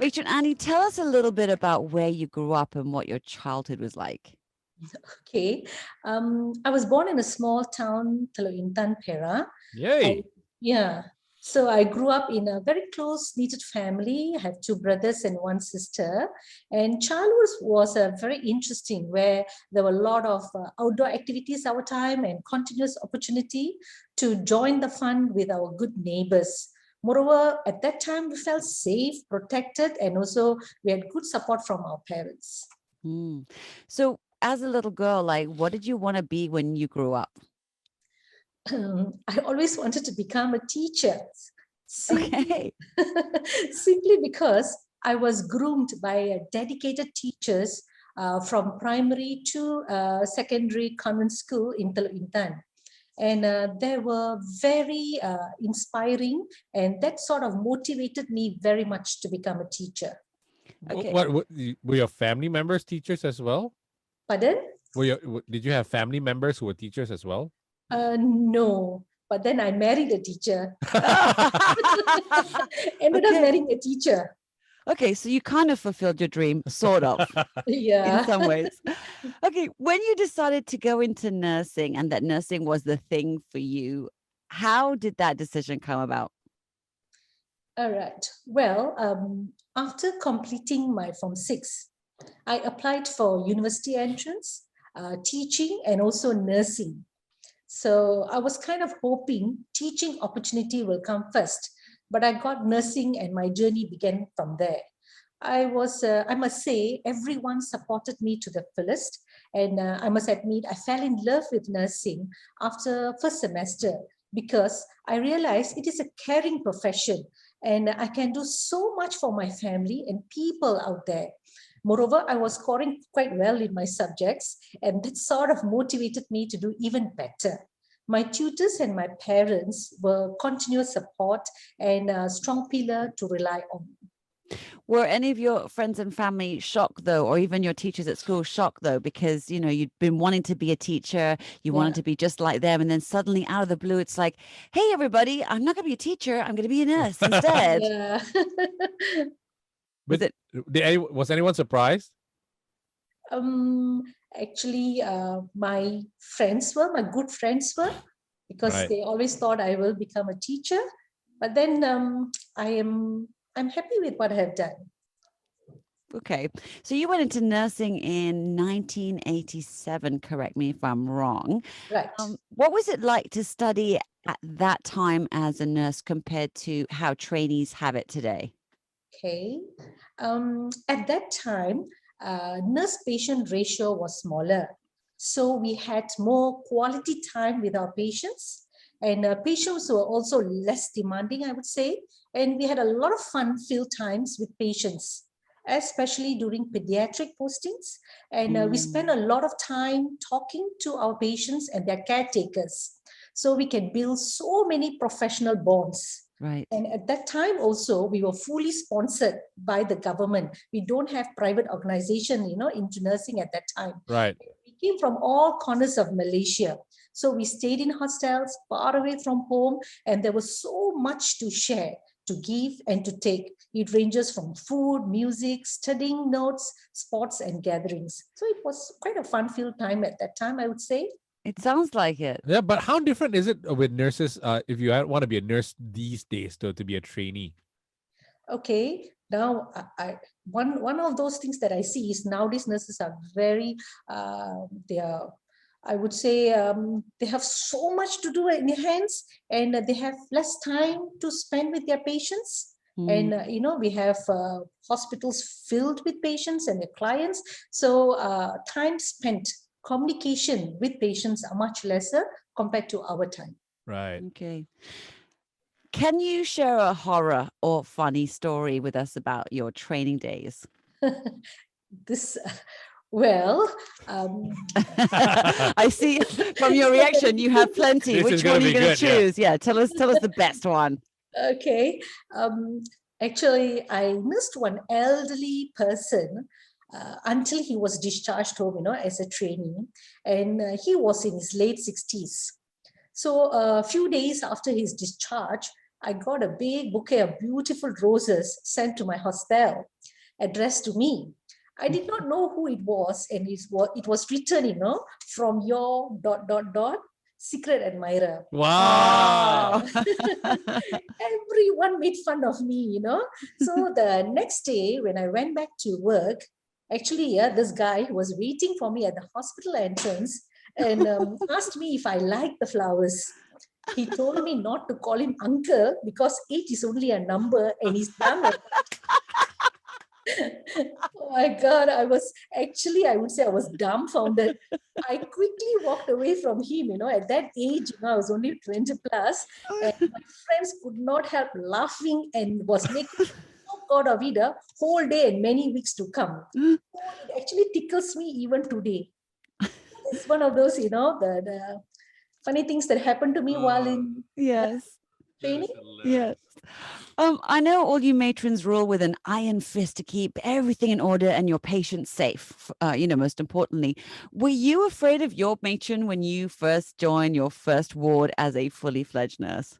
Rachel and Annie, tell us a little bit about where you grew up and what your childhood was like. Okay. I was born in a small town, Teluk Intan, Perak. Yay. Yeah. So I grew up in a very close-knitted family. I have two brothers and one sister. And childhood was very interesting, where there were a lot of outdoor activities our time and continuous opportunity to join the fun with our good neighbors. Moreover, at that time, we felt safe, protected, and also we had good support from our parents. So as a little girl, like, what did you want to be when you grew up? I always wanted to become a teacher. Okay. Simply because I was groomed by dedicated teachers from primary to secondary convent school in Teluk Intan. And they were very inspiring, and that sort of motivated me very much to become a teacher. Okay. What were your family members teachers as well? Pardon? Did you have family members who were teachers as well? No, but then I married a teacher. Ended up Okay. marrying a teacher. Okay, so you kind of fulfilled your dream, sort of, Yeah. in some ways. Okay, when you decided to go into nursing and that nursing was the thing for you, how did that decision come about? All right. Well, after completing my Form 6, I applied for university entrance, teaching, and also nursing. So I was kind of hoping teaching opportunity will come first, but I got nursing and my journey began from there. I must say, everyone supported me to the fullest. And I must admit, I fell in love with nursing after first semester because I realized it is a caring profession and I can do so much for my family and people out there. Moreover, I was scoring quite well in my subjects, and that sort of motivated me to do even better. My tutors and my parents were continuous support and a strong pillar to rely on. Were any of your friends and family shocked though, or even your teachers at school shocked though, because you'd been wanting to be a teacher, you wanted to be just like them, and then suddenly out of the blue, it's like, hey, everybody, I'm not going to be a teacher, I'm going to be a nurse instead. Yeah. Was anyone surprised? Actually, my good friends were, because Right. they always thought I will become a teacher. But then I'm happy with what I have done. Okay, so you went into nursing in 1987, correct me if I'm wrong. Right. What was it like to study at that time as a nurse compared to how trainees have it today? Okay. At that time, nurse-patient ratio was smaller. So we had more quality time with our patients, and patients were also less demanding, I would say. And we had a lot of fun-filled times with patients, especially during pediatric postings. And we spent a lot of time talking to our patients and their caretakers. So we can build so many professional bonds. Right. And at that time also, we were fully sponsored by the government. We don't have private organization, into nursing at that time. Right. We came from all corners of Malaysia. So we stayed in hostels far away from home, and there was so much to share, to give and to take. It ranges from food, music, studying notes, sports and gatherings. So it was quite a fun-filled time at that time, I would say. It sounds like it. Yeah, but how different is it with nurses if you want to be a nurse these days to be a trainee? Okay, now one of those things that I see is nowadays nurses are very I would say they have so much to do in their hands, and they have less time to spend with their patients. And we have hospitals filled with patients and their clients, so time spent communication with patients are much lesser compared to our time. Right. Okay. Can you share a horror or funny story with us about your training days? This well, I see from your reaction you have plenty. This Which is gonna one are you be going to good, yeah. choose? Yeah, tell us the best one. Okay. Actually, I missed one elderly person until he was discharged home, as a trainee, and he was in his late 60s. So a few days after his discharge, I got a big bouquet of beautiful roses sent to my hostel, addressed to me. I did not know who it was, and it was written, from your ... secret admirer. Wow. Oh. Everyone made fun of me. So the next day, when I went back to work, actually, this guy was waiting for me at the hospital entrance and asked me if I liked the flowers. He told me not to call him uncle because age is only a number and he's young. Oh my God, I would say I was dumbfounded. I quickly walked away from him. At that age, I was only 20 plus, and my friends could not help laughing and was making so out of it a whole day and many weeks to come. So it actually tickles me even today. It's one of those, the funny things that happened to me while in Yes. training. Yes. I know all you matrons rule with an iron fist to keep everything in order and your patients safe, most importantly. Were you afraid of your matron when you first joined your first ward as a fully fledged nurse?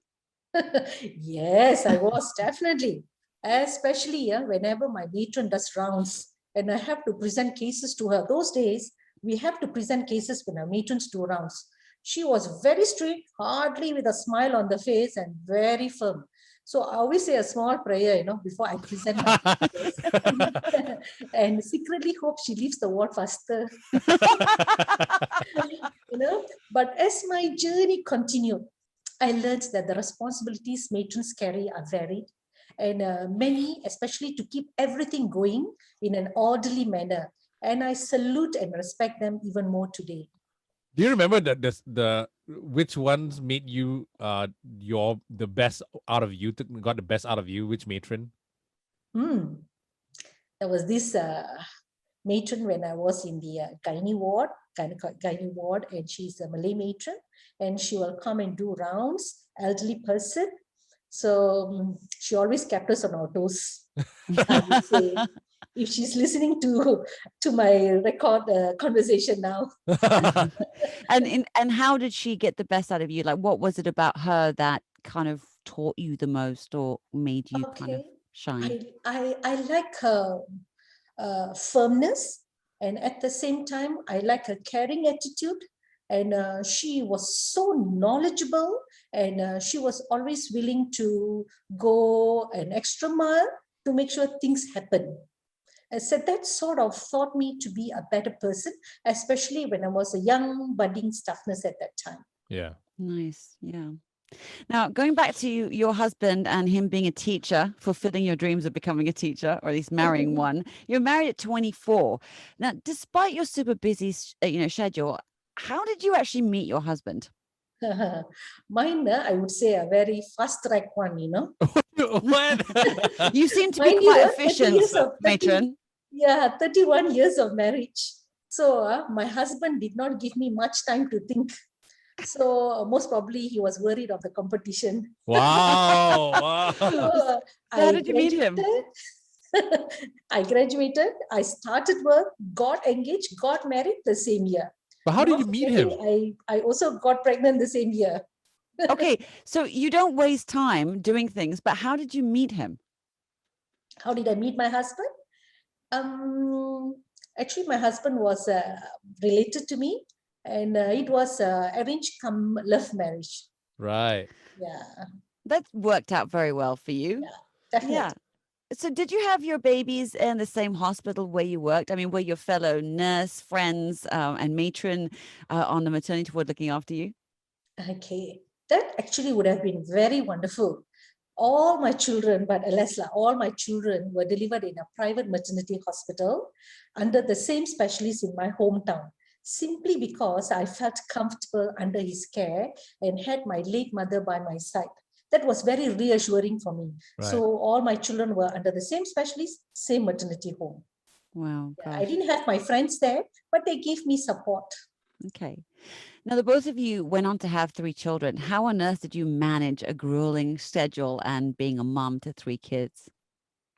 Yes, I was definitely. Especially whenever my matron does rounds and I have to present cases to her. Those days, we have to present cases when our matrons do rounds. She was very strict, hardly with a smile on the face and very firm. So I always say a small prayer, before I present my cases. And secretly hope she leaves the ward faster. But as my journey continued, I learned that the responsibilities matrons carry are varied and many, especially to keep everything going in an orderly manner. And I salute and respect them even more today. Do you remember that the which ones made you the best out of you, got the best out of you? Which matron? There was this matron when I was in the gynae ward, and she's a Malay matron, and she will come and do rounds, elderly person. So she always kept us on our toes, I would say. If she's listening to my record conversation now. And how did she get the best out of you? Like, what was it about her that kind of taught you the most or made you kind of Okay, shine? I like her firmness, and at the same time, I like her caring attitude. And she was so knowledgeable, and she was always willing to go an extra mile to make sure things happen. And so that sort of taught me to be a better person, especially when I was a young budding staff nurse at that time. Yeah. Nice. Yeah. Now, going back to your husband and him being a teacher, fulfilling your dreams of becoming a teacher, or at least marrying one, you're married at 24. Now, despite your super busy, schedule, how did you actually meet your husband? Mine, I would say a very fast track one, What? You seem to be Mind quite 30 efficient, years of 30, matron. yeah, 31 years of marriage. So my husband did not give me much time to think. So most probably he was worried of the competition. Wow. Wow. So How did you meet him? I graduated, I started work, got engaged, got married the same year. But how did Not you meet him? forgetting, I also got pregnant the same year. Okay, so you don't waste time doing things, but how did you meet him? How did I meet my husband? Actually, my husband was related to me, and it was arranged come love marriage. Right. Yeah, That worked out very well for you. yeah, definitely. Yeah. So did you have your babies in the same hospital where you worked? I mean, were your fellow nurse friends and matron on the maternity ward looking after you? Okay, that actually would have been very wonderful. All my children, but alas, all my children were delivered in a private maternity hospital under the same specialist in my hometown, simply because I felt comfortable under his care and had my late mother by my side. That was very reassuring for me. Right. So all my children were under the same specialist, same maternity home. Wow, I gosh. didn't have my friends there, but they gave me support. Okay. Now, the both of you went on to have 3 children. How on earth did you manage a grueling schedule and being a mom to 3 kids?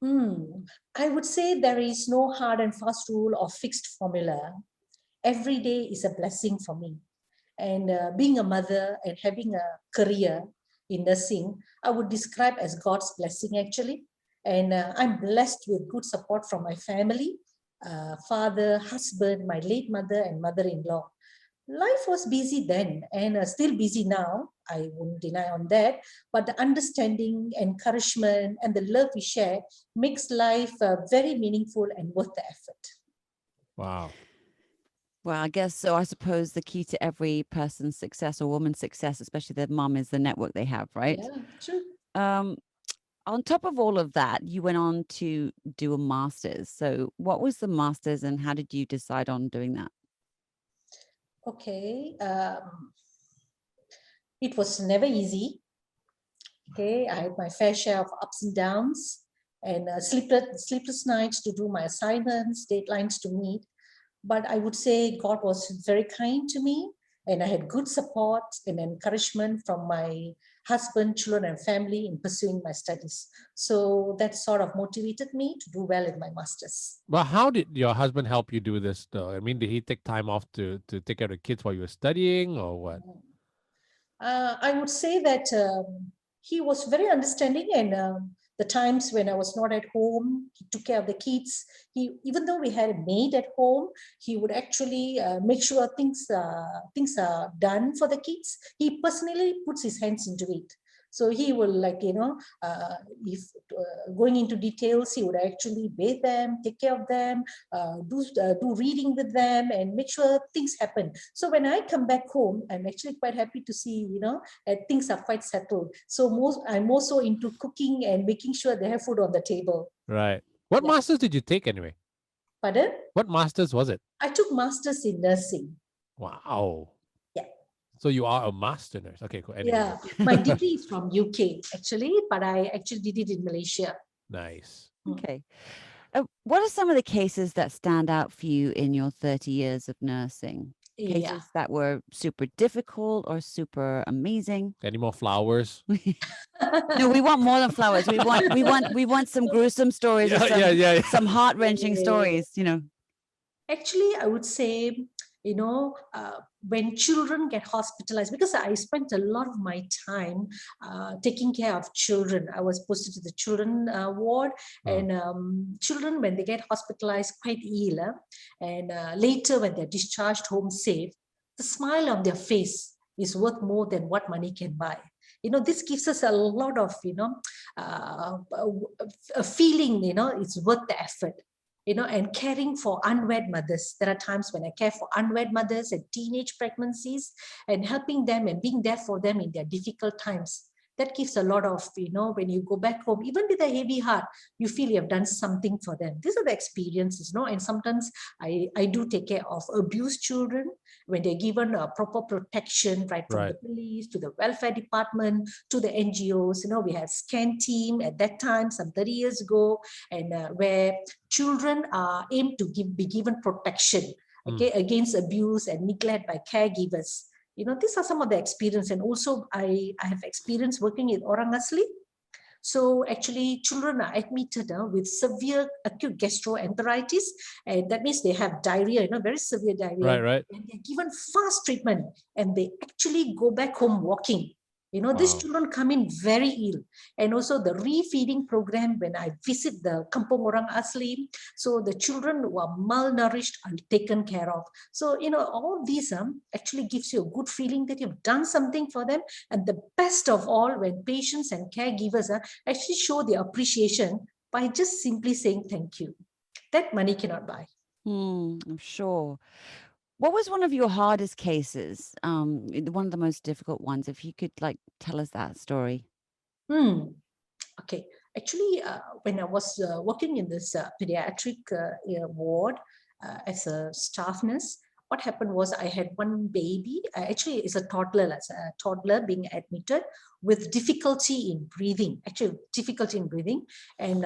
I would say there is no hard and fast rule or fixed formula. Every day is a blessing for me. And being a mother and having a career, in nursing, I would describe as God's blessing actually. And I'm blessed with good support from my family, father, husband, my late mother, and mother-in-law. Life was busy then and still busy now. I won't deny on that. But the understanding, encouragement, and the love we share makes life very meaningful and worth the effort. Wow. Well, I guess so. I suppose the key to every person's success or woman's success, especially their mom, is the network they have, right? Yeah, true. On top of all of that, you went on to do a master's. So what was the master's and how did you decide on doing that? Okay. It was never easy. Okay, I had my fair share of ups and downs and sleepless nights to do my assignments, deadlines to meet. But I would say God was very kind to me, and I had good support and encouragement from my husband, children, and family in pursuing my studies. So that sort of motivated me to do well in my master's. Well, how did your husband help you do this though? I mean, did he take time off to take care of the kids while you were studying or what? I would say that he was very understanding, and the times when I was not at home, he took care of the kids. Even though we had a maid at home, he would actually make sure things are done for the kids. He personally puts his hands into it. So he will, like, if going into details, he would actually bathe them, take care of them, do reading with them, and make sure things happen. So when I come back home, I'm actually quite happy to see, that things are quite settled. So I'm more so into cooking and making sure they have food on the table. Right. What Yeah. masters did you take anyway? Pardon? What masters was it? I took masters in nursing. Wow. Yeah. So you are a master nurse. Okay, cool. Anyway. Yeah, my degree is from UK actually, but I actually did it in Malaysia. Nice. Okay. What are some of the cases that stand out for you in your 30 years of nursing? Yeah. Cases that were super difficult or super amazing? Any more flowers? No, we want more than flowers. We want some gruesome stories or Yeah. some heart-wrenching stories, Actually, I would say, when children get hospitalized, because I spent a lot of my time taking care of children. I was posted to the children ward, and children, when they get hospitalized quite ill, and later when they're discharged home safe, the smile on their face is worth more than what money can buy. This gives us a lot of, a feeling, it's worth the effort. And caring for unwed mothers. There are times when I care for unwed mothers and teenage pregnancies and helping them and being there for them in their difficult times. That gives a lot of, when you go back home, even with a heavy heart, you feel you have done something for them. These are the experiences, and sometimes I do take care of abused children when they're given a proper protection, right from the police to the welfare department to the NGOs. We had SCAN team at that time, some 30 years ago, and where children are aimed to be given protection, against abuse and neglect by caregivers. These are some of the experience. And also I have experience working in Orang Asli. So actually children are admitted with severe acute gastroenteritis, and that means they have diarrhea, very severe diarrhea. Right. And they're given fast treatment and they actually go back home walking. These children come in very ill. And also the refeeding program, when I visit the Kampung Orang Asli, so the children who are malnourished are taken care of. So, all these actually gives you a good feeling that you've done something for them. And the best of all, when patients and caregivers actually show their appreciation by just simply saying thank you. That money cannot buy. I'm sure. What was one of your hardest cases? One of the most difficult ones, if you could tell us that story. Okay. Actually, when I was working in this pediatric ward as a staff nurse, what happened was I had one baby, actually it's a toddler being admitted with difficulty in breathing, and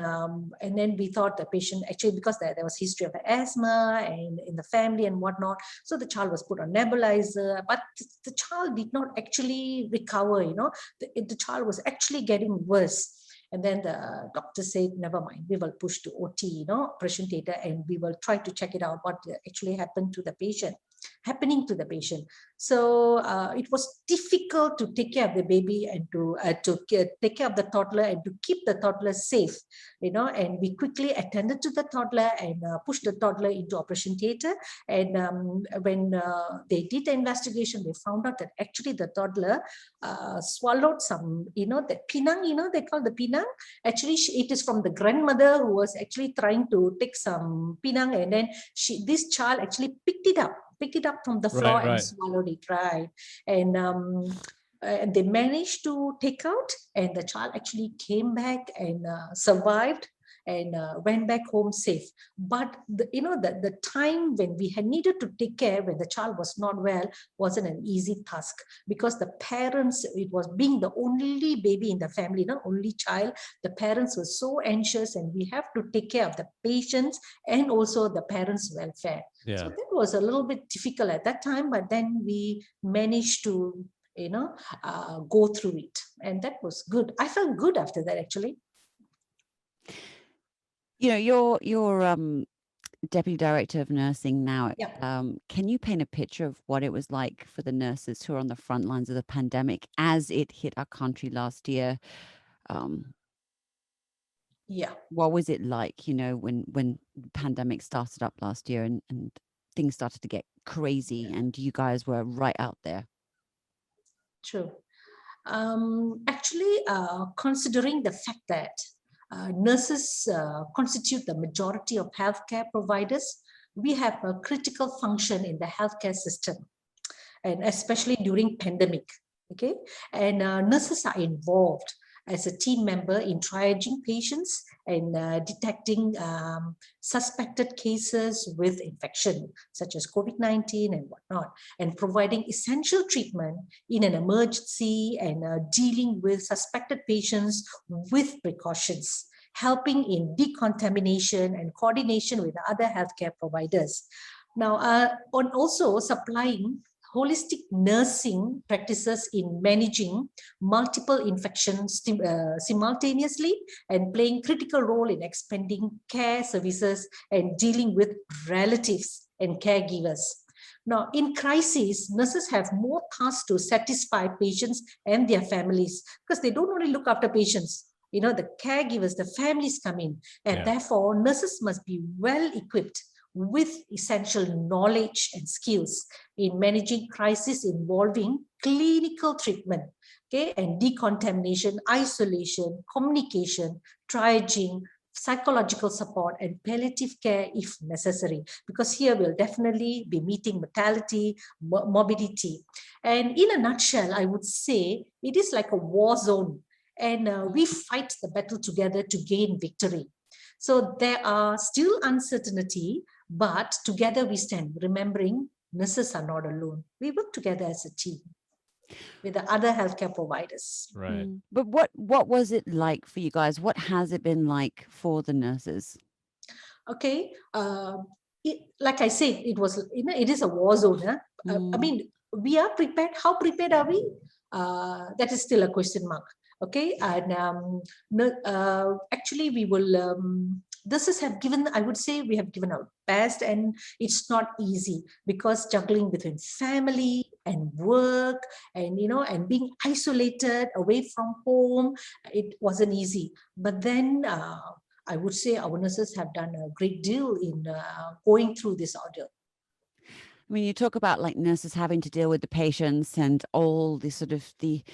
then we thought the patient, actually because there was history of asthma and in the family and whatnot, so the child was put on nebulizer, but the child did not actually recover. The child was actually getting worse. And then the doctor said, never mind, we will push to OT, operation theater, and we will try to check it out what actually happened to the patient. happening to the patient. So it was difficult to take care of the baby and to take care of the toddler and to keep the toddler safe, and we quickly attended to the toddler and pushed the toddler into operation theater. And when they did the investigation, they found out that actually the toddler swallowed some, the pinang, they call the pinang. Actually, it is from the grandmother who was actually trying to take some pinang, and then this child actually picked it up from the floor and swallowed it, right? And they managed to take out, and the child actually came back and survived and went back home safe. But the time when we had needed to take care when the child was not well wasn't an easy task, because the parents, it was being the only baby in the family, not only child, the parents were so anxious, and we have to take care of the patients and also the parents' welfare. Yeah. So that was a little bit difficult at that time, but then we managed to go through it, and that was good. I felt good after that, actually. You're deputy director of nursing now. Yeah. Can you paint a picture of what it was like for the nurses who are on the front lines of the pandemic as it hit our country last year? Yeah. What was it like, when the pandemic started up last year and things started to get crazy and you guys were right out there? True. Actually, considering the fact that nurses constitute the majority of healthcare providers, we have a critical function in the healthcare system, and especially during pandemic. Okay, and nurses are involved as a team member in triaging patients and detecting suspected cases with infection, such as COVID-19 and whatnot, and providing essential treatment in an emergency and dealing with suspected patients with precautions, helping in decontamination and coordination with other healthcare providers. Now, on also supplying holistic nursing practices in managing multiple infections simultaneously and playing critical role in expanding care services and dealing with relatives and caregivers. Now, in crisis, nurses have more tasks to satisfy patients and their families, because they don't only look after patients. The caregivers, the families come in, and therefore nurses must be well equipped with essential knowledge and skills in managing crises involving clinical treatment, okay, and decontamination, isolation, communication, triaging, psychological support, and palliative care if necessary, because here we'll definitely be meeting mortality, morbidity. And in a nutshell, I would say it is like a war zone, and we fight the battle together to gain victory. So there are still uncertainty, but together we stand, remembering nurses are not alone. We work together as a team with the other healthcare providers. Right. But what was it like for you guys? What has it been like for the nurses? Okay. Like I said, it was, it is a war zone. Huh? I mean, we are prepared. How prepared are we? That is still a question mark. Okay. And actually, we will, nurses have given, I would say we have given our best, and it's not easy, because juggling between family and work and, and being isolated away from home, it wasn't easy. But then I would say our nurses have done a great deal in going through this ordeal. I mean, you talk about like nurses having to deal with the patients and all the sort of the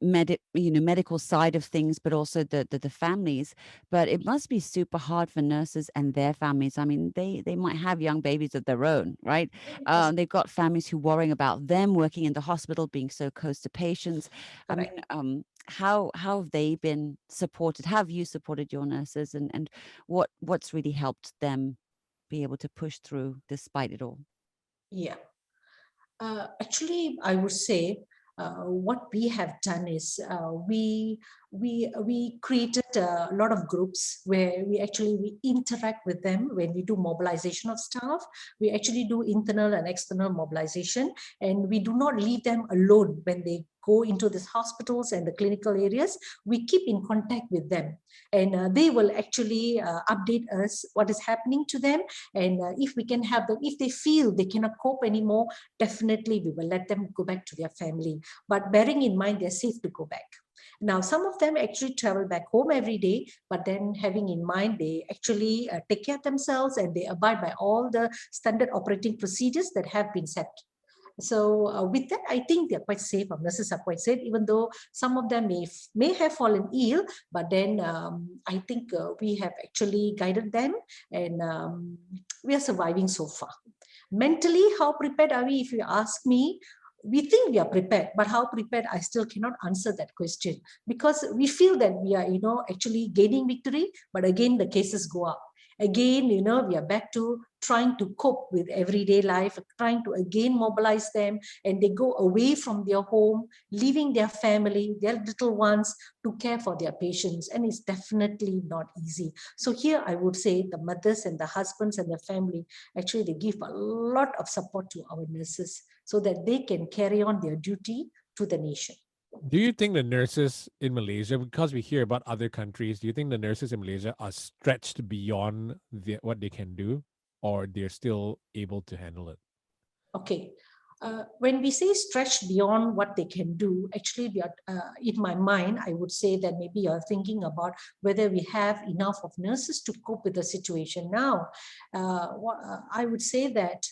medical side of things, but also the families. But it must be super hard for nurses and their families. I mean, they might have young babies of their own, right? They've got families who worrying about them working in the hospital, being so close to patients. Correct. I mean, how have they been supported? How have you supported your nurses, and what's really helped them be able to push through despite it all? Yeah. Actually, I would say what we have done is we we created a lot of groups where we interact with them when we do mobilization of staff. We actually do internal and external mobilization, and we do not leave them alone when they go into these hospitals and the clinical areas. We keep in contact with them, and they will actually update us what is happening to them, and if we can help them. If they feel they cannot cope anymore, definitely we will let them go back to their family, but bearing in mind they're safe to go back. Now, some of them actually travel back home every day, but then having in mind they actually take care of themselves and they abide by all the standard operating procedures that have been set. So with that, I think they're quite safe. Our nurses are quite safe, even though some of them may have fallen ill, but then I think we have actually guided them, and we are surviving so far. Mentally, how prepared are we? If you ask me, we think we are prepared, but how prepared, I still cannot answer that question, because we feel that we are, actually gaining victory, but again, the cases go up. Again, we are back to trying to cope with everyday life, trying to again mobilize them, and they go away from their home, leaving their family, their little ones, to care for their patients, and it's definitely not easy. So here I would say the mothers and the husbands and the family, actually they give a lot of support to our nurses so that they can carry on their duty to the nation. Do you think the nurses in Malaysia, because we hear about other countries, do you think the nurses in Malaysia are stretched beyond what they can do, or they're still able to handle it? Okay. When we say stretched beyond what they can do, actually, we are, in my mind, I would say that maybe you're thinking about whether we have enough of nurses to cope with the situation now. I would say that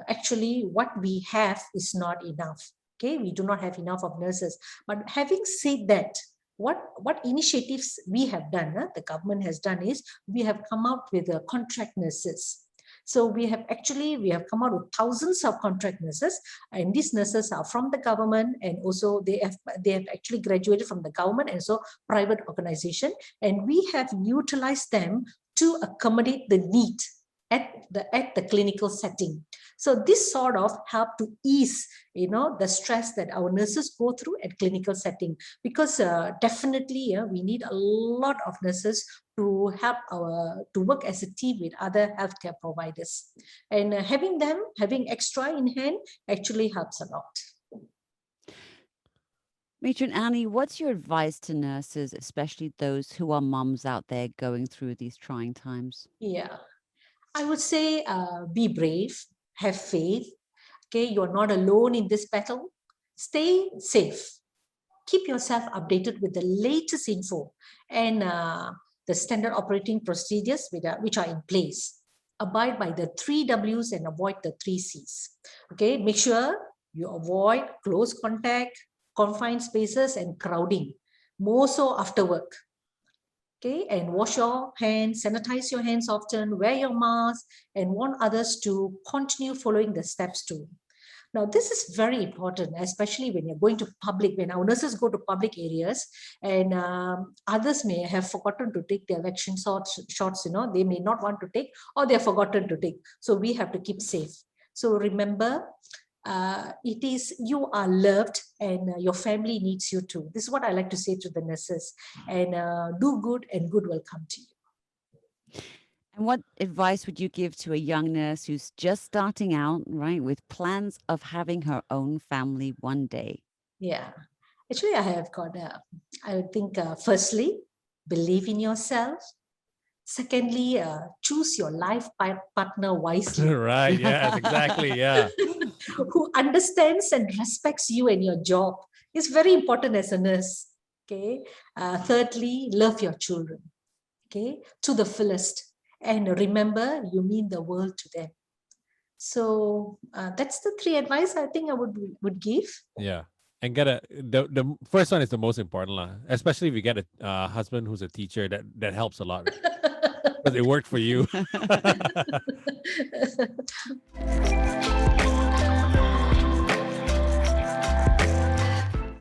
actually what we have is not enough. Okay, we do not have enough of nurses. But having said that, what initiatives we have done, the government has done, is we have come out with contract nurses. So we have come out with thousands of contract nurses, and these nurses are from the government, and also they have actually graduated from the government and so private organization, and we have utilized them to accommodate the need at the clinical setting. So this sort of help to ease, the stress that our nurses go through at clinical setting, because definitely we need a lot of nurses to help to work as a team with other healthcare providers, and having extra in hand actually helps a lot. Matron Annie, what's your advice to nurses, especially those who are mums out there going through these trying times? Yeah, I would say be brave, have faith. Okay, you're not alone in this battle. Stay safe. Keep yourself updated with the latest info and the standard operating procedures which are in place. Abide by the 3 W's and avoid the 3 C's. Okay, make sure you avoid close contact, confined spaces, and crowding, more so after work. Okay, and wash your hands, sanitize your hands often, wear your mask, and warn others to continue following the steps too. Now, this is very important, especially when you're going to public, when our nurses go to public areas, and others may have forgotten to take their vaccine shots, they may not want to take, or they're forgotten to take. So we have to keep safe. So remember, you are loved, and your family needs you too. This is what I like to say to the nurses, and do good, and good will come to you. And what advice would you give to a young nurse who's just starting out, right, with plans of having her own family one day? Yeah, actually, I have got, I think, firstly, believe in yourself. Secondly, choose your life partner wisely. Right, yes, exactly, yeah. Who understands and respects you and your job. It's very important as a nurse. Okay. Thirdly, love your children. Okay, to the fullest. And remember, you mean the world to them. So that's the 3 advice I think I would give. Yeah. And the first one is the most important, especially if you get a husband who's a teacher. That helps a lot, because it worked for you.